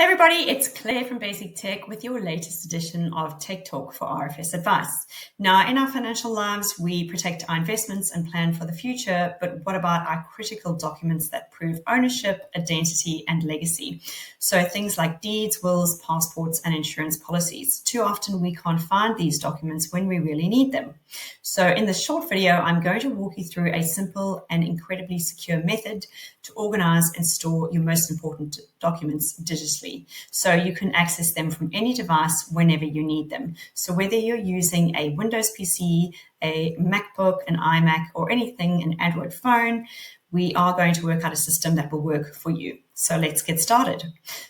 Hey everybody, it's Claire from Basic Tech with your latest edition of Tech Talk for RFS Advice. Now, in our financial lives, we protect our investments and plan for the future, but what about our critical documents that prove ownership, identity, and legacy? So things like deeds, wills, passports, and insurance policies. Too often we can't find these documents when we really need them. So in this short video, I'm going to walk you through a simple and incredibly secure method to organize and store your most important documents digitally, so you can access them from any device whenever you need them. So whether you're using a Windows PC, a MacBook, an iMac, or anything, an Android phone, we are going to work out a system that will work for you. So let's get started.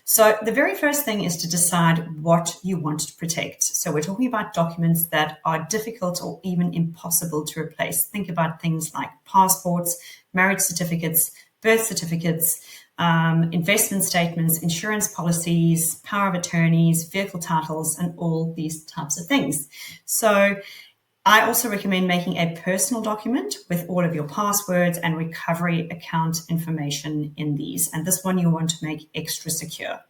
So the very first thing is to decide what you want to protect. So we're talking about documents that are difficult or even impossible to replace. Think about things like passports, marriage certificates, birth certificates, investment statements, insurance policies, power of attorneys, vehicle titles, and all these types of things. So I also recommend making a personal document with all of your passwords and recovery account information in these. And this one you want to make extra secure.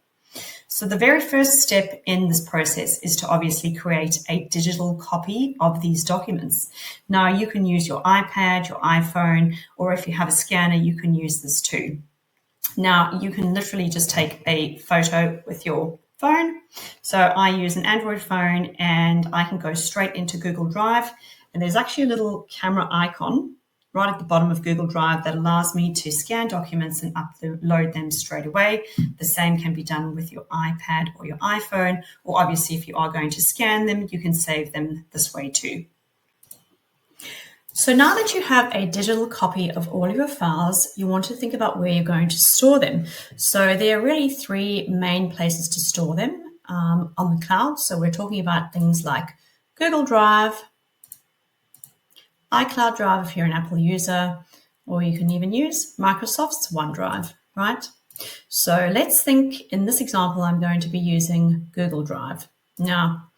So the very first step in this process is to obviously create a digital copy of these documents. Now you can use your iPad, your iPhone, or if you have a scanner, you can use this too. Now you can literally just take a photo with your phone. So I use an Android phone and I can go straight into Google Drive, and there's actually a little camera icon right at the bottom of Google Drive that allows me to scan documents and upload them straight away. The same can be done with your iPad or your iPhone, or obviously if you are going to scan them, you can save them this way too. So now that you have a digital copy of all of your files, you want to think about where you're going to store them. So there are really three main places to store them on the cloud. So we're talking about things like Google Drive, iCloud Drive if you're an Apple user, or you can even use Microsoft's OneDrive, right? So let's think in this example, I'm going to be using Google Drive. Now,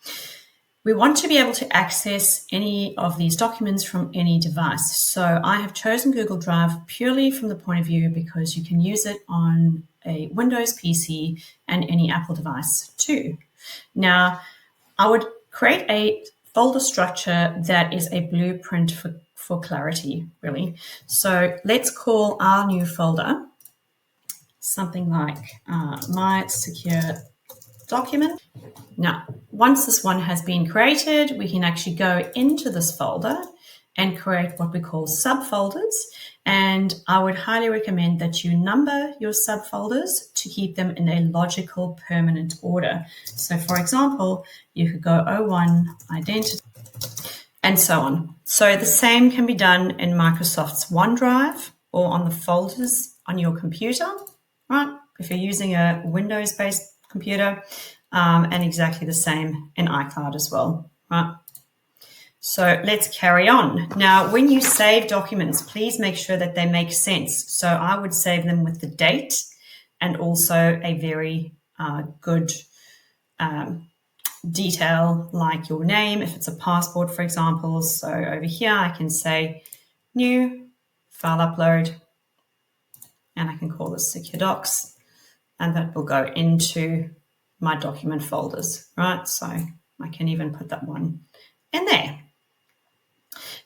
we want to be able to access any of these documents from any device. So I have chosen Google Drive purely from the point of view because you can use it on a Windows PC and any Apple device too. Now, I would create a folder structure that is a blueprint for clarity, really. So let's call our new folder something like My Secure Document. Now, once this one has been created, we can actually go into this folder and create what we call subfolders. And I would highly recommend that you number your subfolders to keep them in a logical, permanent order. So for example, you could go 01 identity and so on. So the same can be done in Microsoft's OneDrive or on the folders on your computer, right? If you're using a Windows-based computer, and exactly the same in iCloud as well, right? So let's carry on. Now, when you save documents, please make sure that they make sense. So I would save them with the date and also a very good detail like your name, if it's a passport, for example. So over here, I can say new file upload, and I can call this Secure Docs, and that will go into my document folders, right? So I can even put that one in there.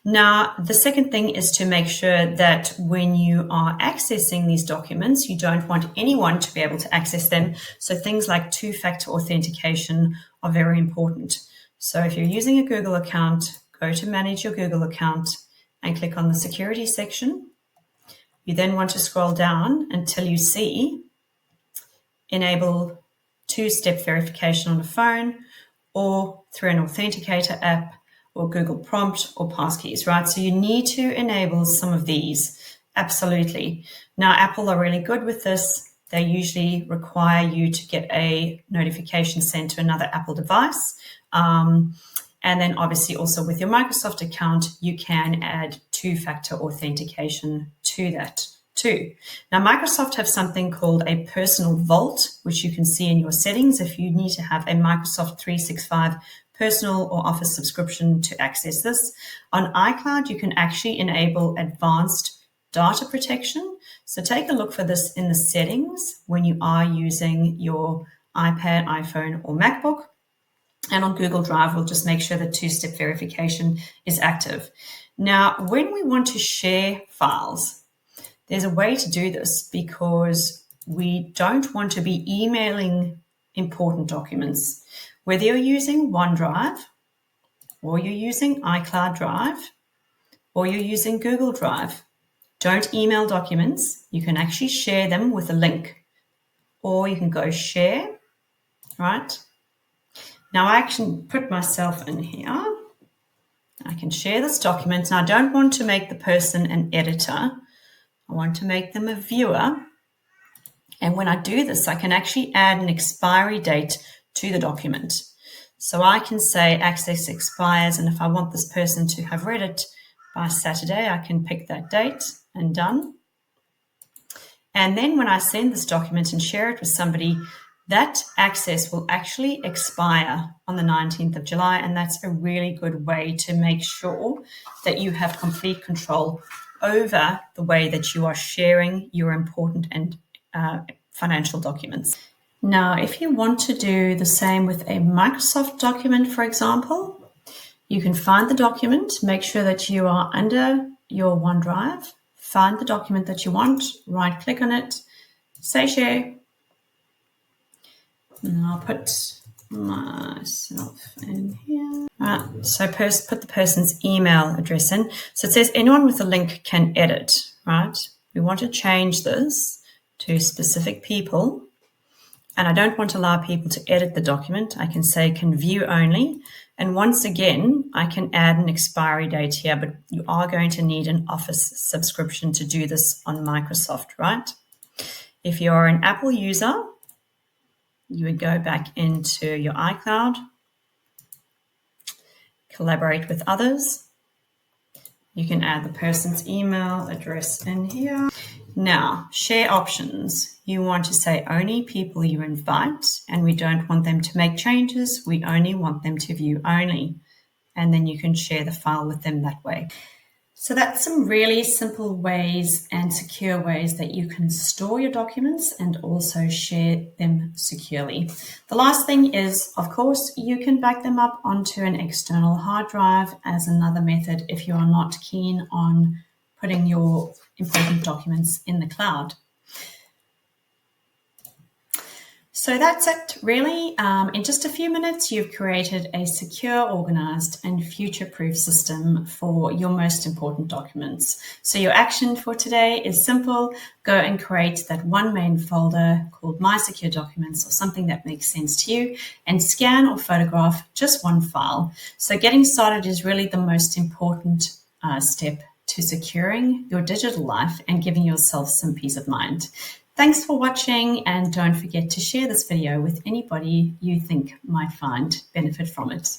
Now, the second thing is to make sure that when you are accessing these documents, you don't want anyone to be able to access them. So things like two-factor authentication are very important. So if you're using a Google account, go to manage your Google account and click on the security section. You then want to scroll down until you see enable two-step verification on a phone or through an authenticator app or Google Prompt or passkeys, right? So you need to enable some of these, absolutely. Now, Apple are really good with this. They usually require you to get a notification sent to another Apple device. And then obviously also with your Microsoft account, you can add two-factor authentication to that too. Now, Microsoft have something called a personal vault, which you can see in your settings if you need to have a Microsoft 365 personal or office subscription to access this. On iCloud, you can actually enable advanced data protection. So take a look for this in the settings when you are using your iPad, iPhone, or MacBook. And on Google Drive, we'll just make sure that two-step verification is active. Now, when we want to share files, there's a way to do this because we don't want to be emailing important documents. Whether you're using OneDrive, or you're using iCloud Drive, or you're using Google Drive, don't email documents. You can actually share them with a link, or you can go share, right? Now I actually put myself in here. I can share this document. Now I don't want to make the person an editor. I want to make them a viewer. And when I do this, I can actually add an expiry date to the document. So I can say access expires, and if I want this person to have read it by Saturday, I can pick that date and done. And then when I send this document and share it with somebody, that access will actually expire on the 19th of July, and that's a really good way to make sure that you have complete control over the way that you are sharing your important and financial documents. Now, if you want to do the same with a Microsoft document, for example, you can find the document, make sure that you are under your OneDrive, find the document that you want, right-click on it, say share, and I'll put myself in here. So put the person's email address in. So it says anyone with a link can edit, right? We want to change this to specific people. And I don't want to allow people to edit the document. I can say can view only. And once again, I can add an expiry date here, but you are going to need an Office subscription to do this on Microsoft, right? If you're an Apple user, you would go back into your iCloud, collaborate with others. You can add the person's email address in here. Now, share options. You want to say only people you invite, and we don't want them to make changes. We only want them to view only. And then you can share the file with them that way. So that's some really simple ways and secure ways that you can store your documents and also share them securely. The last thing is, of course, you can back them up onto an external hard drive as another method if you are not keen on putting your important documents in the cloud. So that's it, really. In just a few minutes, you've created a secure, organized, and future-proof system for your most important documents. So your action for today is simple. Go and create that one main folder called My Secure Documents, or something that makes sense to you, and scan or photograph just one file. So getting started is really the most important step to securing your digital life and giving yourself some peace of mind. Thanks for watching, and don't forget to share this video with anybody you think might find benefit from it.